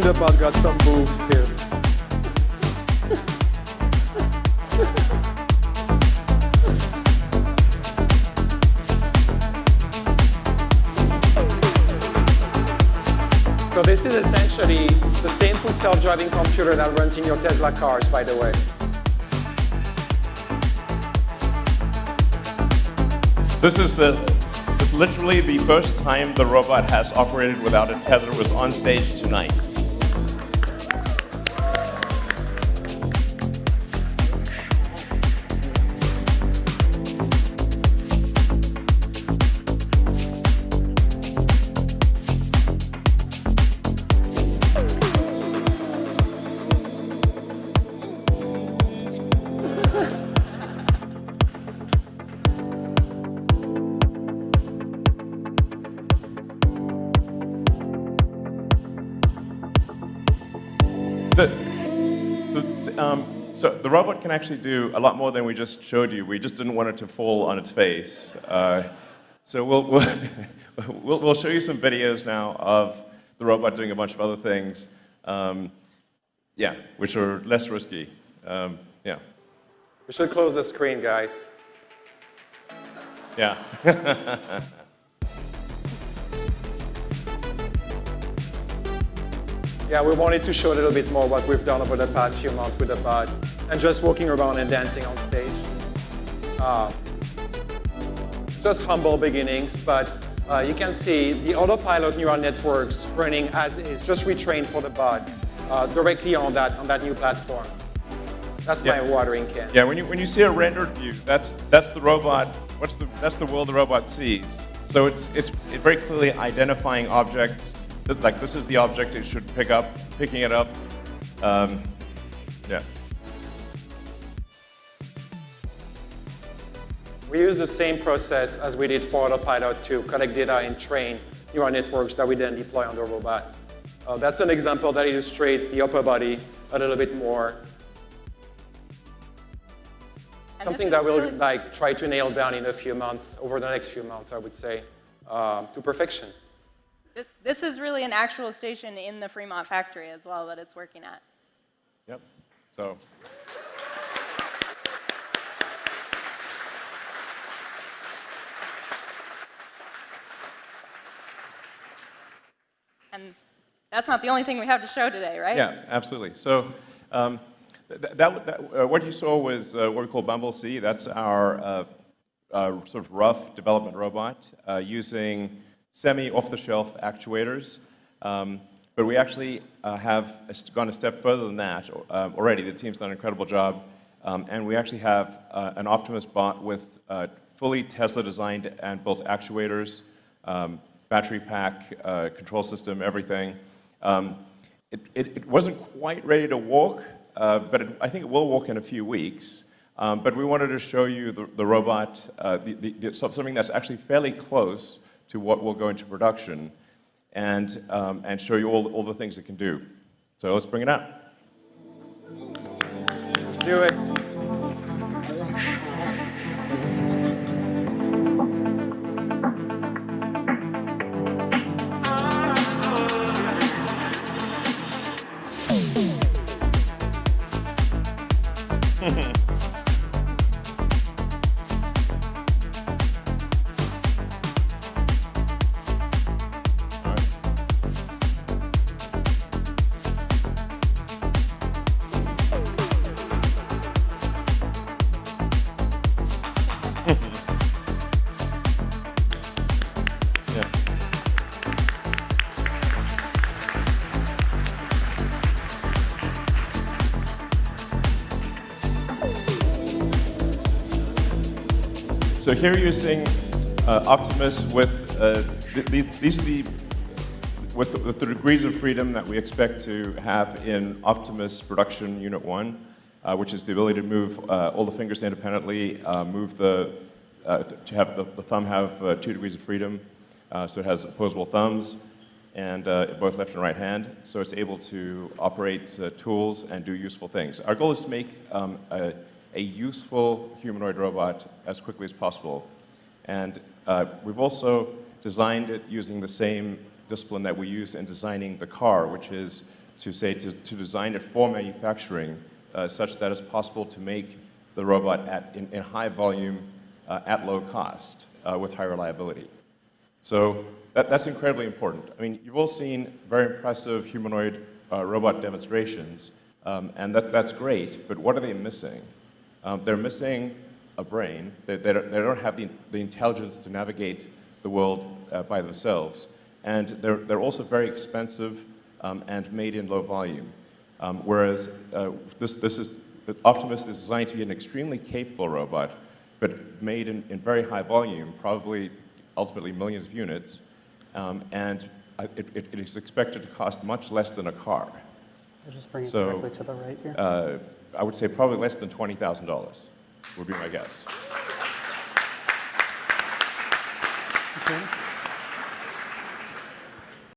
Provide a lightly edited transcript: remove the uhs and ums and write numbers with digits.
the pod got some moves too. So this is essentially the same full self-driving computer that runs in your Tesla cars, by the way. This is literally the first time the robot has operated without a tether. Was on stage tonight. So the robot can actually do a lot more than we just showed you. We just didn't want it to fall on its face. So we'll show you some videos now of the robot doing a bunch of other things, yeah, which are less risky. Yeah. We should close the screen, guys. Yeah. Yeah, we wanted to show a little bit more what we've done over the past few months with the pod, and just walking around and dancing on stage. Just humble beginnings, but you can see the autopilot neural networks running as is, just retrained for the pod, directly on that new platform. That's my watering can. Yeah, when you see a rendered view, that's the robot. That's the world the robot sees. So it's very clearly identifying objects. Like this is the object it should picking it up. Yeah. We use the same process as we did for autopilot to collect data and train neural networks that we then deploy on the robot. That's an example that illustrates the upper body a little bit more. Something that we'll try to nail down in a few months, over the next few months, I would say, to perfection. This is really an actual station in the Fremont factory as well that it's working at. Yep. So. And that's not the only thing we have to show today, right? Yeah, absolutely. So what you saw was what we call Bumble C. That's our sort of rough development robot using semi-off-the-shelf actuators. But we actually have gone a step further than that already. The team's done an incredible job. And we actually have an Optimus bot with fully Tesla-designed and built actuators, battery pack, control system, everything. It wasn't quite ready to walk, but I think it will walk in a few weeks. But we wanted to show you the robot, something that's actually fairly close to what will go into production, and show you all the things it can do. So let's bring it out. Do it. So here you're seeing Optimus with with the degrees of freedom that we expect to have in Optimus Production Unit 1, which is the ability to move all the fingers independently, to have the thumb have 2 degrees of freedom, so it has opposable thumbs, and both left and right hand, so it's able to operate tools and do useful things. Our goal is to make a useful humanoid robot as quickly as possible. And we've also designed it using the same discipline that we use in designing the car, which is to design it for manufacturing such that it's possible to make the robot in high volume at low cost with high reliability. So that's incredibly important. I mean, you've all seen very impressive humanoid robot demonstrations, and that's great, but what are they missing? They're missing a brain. They don't have the intelligence to navigate the world by themselves. And they're also very expensive and made in low volume. Whereas Optimus is designed to be an extremely capable robot, but made in very high volume, probably ultimately millions of units, and it is expected to cost much less than a car. I'll just bring it directly to the right here. I would say probably less than $20,000 would be my guess. Okay.